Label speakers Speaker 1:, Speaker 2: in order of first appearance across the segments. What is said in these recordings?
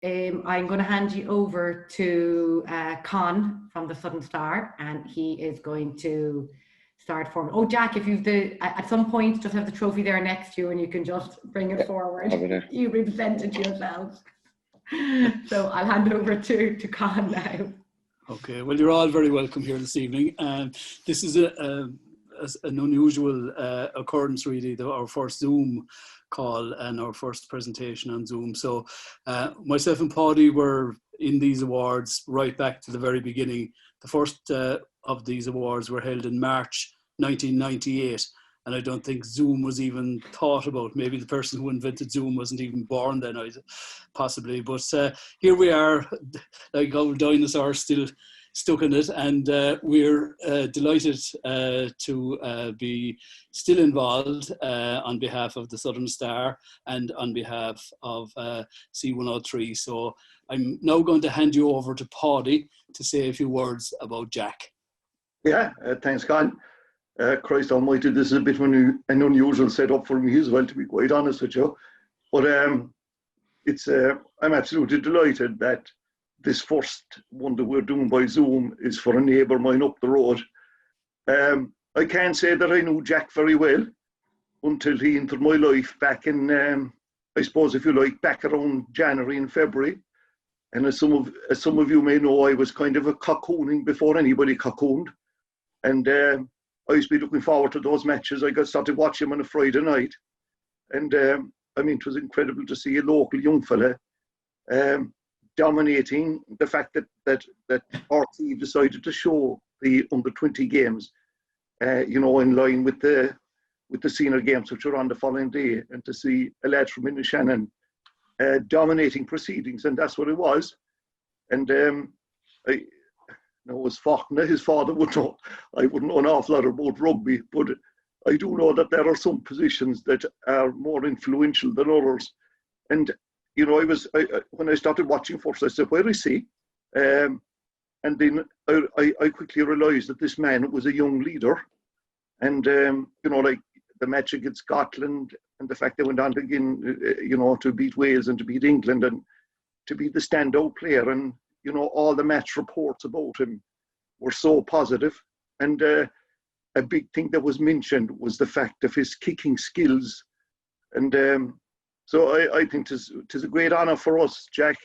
Speaker 1: I'm going to hand you over to Con from the Southern Star, and he is going to start form. Oh, Jack, if you've at some point, just have the trophy there next to you, and you can just bring it forward. You represented yourself. So I'll hand over to Con now.
Speaker 2: Okay, well, you're all very welcome here this evening. This is an unusual occurrence, really, our first Zoom call and our first presentation on Zoom. So myself and Paudie were in these awards right back to the very beginning. The first of these awards were held in March 1998, and I don't think Zoom was even thought about. Maybe the person who invented Zoom wasn't even born then, possibly. But here we are, like old dinosaurs, still stuck in it, and we're delighted to be still involved on behalf of the Southern Star and on behalf of C103. So I'm now going to hand you over to Paudie to say a few words about Jack.
Speaker 3: Yeah, thanks, Con. Christ almighty, this is a bit of an unusual setup for me as well, to be quite honest with you. But I'm absolutely delighted that this first one that we're doing by Zoom is for a neighbour of mine up the road. I can't say that I knew Jack very well until he entered my life back in, I suppose, if you like, back around January and February. And as some of you may know, I was kind of a cocooning before anybody cocooned. And I used to be looking forward to those matches. I got started watching them on a Friday night. And I mean, it was incredible to see a local young fella dominating. The fact that RT decided to show the under-20 games, in line with the senior games which were on the following day, and to see a lad from Innishannon dominating proceedings, and that's what it was. And it was Faulkner, his father would know. I wouldn't know an awful lot about rugby, but I do know that there are some positions that are more influential than others. And when I started watching first, I said, where is he? And then I quickly realised that this man was a young leader. And, like the match against Scotland and the fact they went on again, to beat Wales and to beat England and to be the standout player. And, all the match reports about him were so positive. And a big thing that was mentioned was the fact of his kicking skills. And so I think it is a great honour for us, Jack,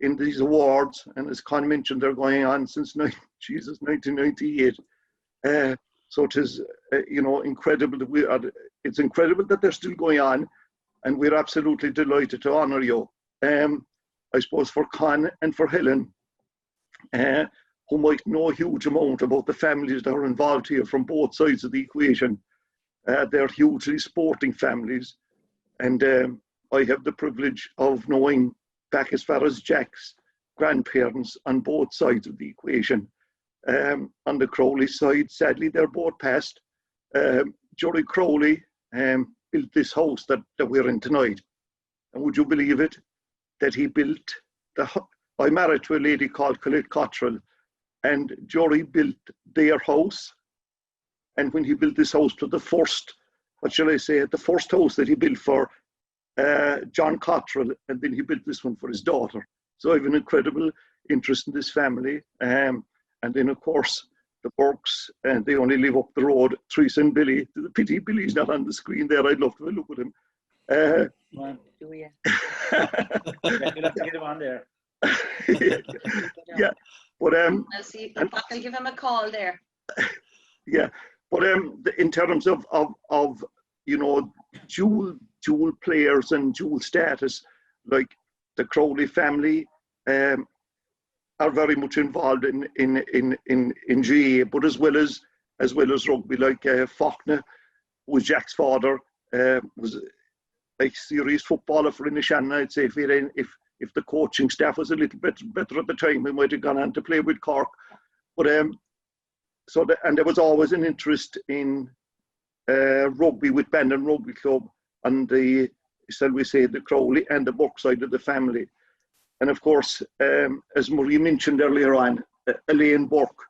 Speaker 3: in these awards. And as Con mentioned, they're going on since 1998. So it is, incredible that it's incredible that they're still going on, and we're absolutely delighted to honour you. I suppose for Con and for Helen, who might know a huge amount about the families that are involved here from both sides of the equation. They're hugely sporting families, and I have the privilege of knowing back as far as Jack's grandparents on both sides of the equation. On the Crowley side, sadly, they're both passed. Jack Crowley built this house that we're in tonight. And would you believe it, that he built I married to a lady called Colette Cottrell, and Jory built their house. And when he built this house to the first house that he built for John Cottrell, and then he built this one for his daughter. So I have an incredible interest in this family. And then, of course, the Burks, and they only live up the road, Teresa and Billy. The pity Billy's not on the screen there. I'd love to have a look at him.
Speaker 4: Do you? You'll have to get him on there.
Speaker 3: Yeah, but
Speaker 4: I'll see. I'll give him a call there.
Speaker 3: Yeah, but in terms of dual players and dual status, like the Crowley family are very much involved in GA, but as well as rugby, like Faulkner, who was Jack's father, was a serious footballer for Innishannon. I'd say if the coaching staff was a little bit better at the time, we might have gone on to play with Cork. But and there was always an interest in rugby with Bandon Rugby Club and the Crowley and the Burke side of the family. And of course, as Marie mentioned earlier on, Elaine Burke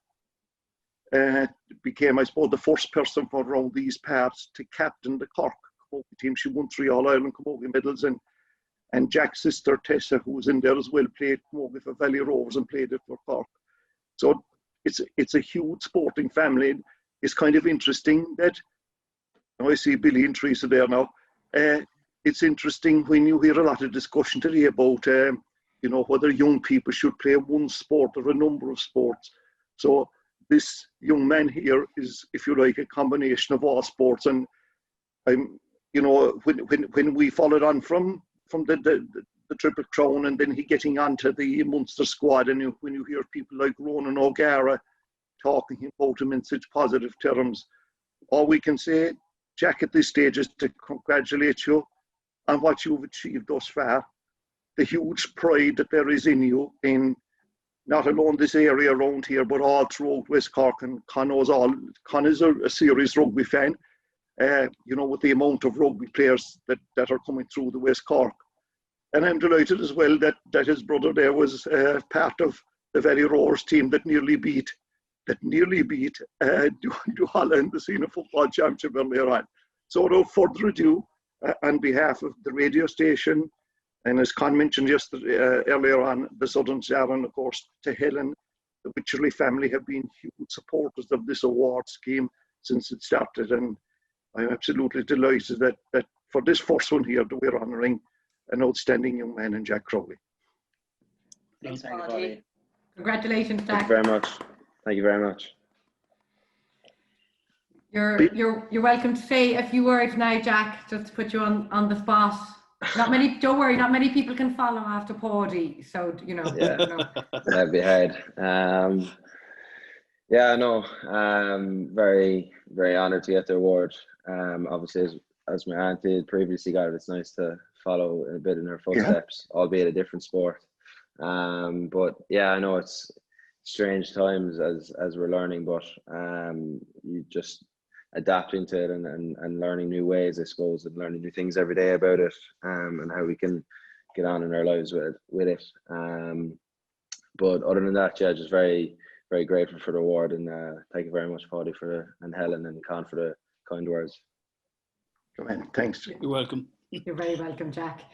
Speaker 3: became, I suppose, the first person from around these parts to captain the Cork camogie team. She won 3 All-Ireland camogie medals, and And Jack's sister Tessa, who was in there as well, played Camogie for Valley Rovers and played it for Cork. So it's a huge sporting family. It's kind of interesting that, I see Billy and Teresa there now. It's interesting when you hear a lot of discussion today about, whether young people should play one sport or a number of sports. So this young man here is, if you like, a combination of all sports. And when we followed on from the Triple Crown, and then he getting onto the Munster squad, and when you hear people like Ronan O'Gara talking about him in such positive terms, all we can say, Jack, at this stage is to congratulate you on what you've achieved thus far, the huge pride that there is in you, in not alone this area around here, but all throughout West Cork. And Con knows all. Con is a serious rugby fan, with the amount of rugby players that are coming through the West Cork. And I'm delighted as well that his brother there was part of the Valley Rovers team that nearly beat Duhala in the Senior Football Championship earlier on. So without further ado, on behalf of the radio station, and as Con mentioned yesterday, earlier on, the Southern Star, and of course to Helen, the Wycherely family have been huge supporters of this award scheme since it started, and I'm absolutely delighted that for this first one here that we're honouring an outstanding young man in Jack Crowley.
Speaker 4: Thanks,
Speaker 1: Paudie.
Speaker 4: everybody.
Speaker 1: Congratulations, Jack.
Speaker 5: Thank you very much. Thank you very much.
Speaker 1: You're welcome to say a few words now, Jack, just to put you on the spot. Don't worry, not many people can follow after Paudie, so
Speaker 5: Yeah. That'd be hard. Very, very honoured to get the award. Obviously, as my aunt did previously got it, it's nice to follow a bit in her footsteps, albeit a different sport. But yeah, I know it's strange times as we're learning, but you just adapting to it and learning new ways, I suppose, and learning new things every day about it, and how we can get on in our lives with it. But other than that, yeah, just very, very grateful for the award, and thank you very much, Paudie, and Helen and Con for the kind words.
Speaker 3: Thanks.
Speaker 2: You're welcome.
Speaker 1: You're very welcome, Jack.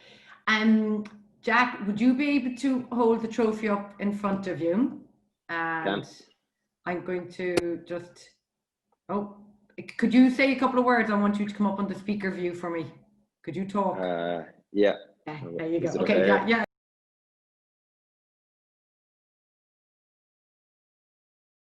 Speaker 1: Jack, would you be able to hold the trophy up in front of you? And I'm going to just, could you say a couple of words? I want you to come up on the speaker view for me. Could you talk?
Speaker 5: Yeah.
Speaker 1: There you go.
Speaker 5: Is it
Speaker 1: Okay,
Speaker 5: okay?
Speaker 1: yeah.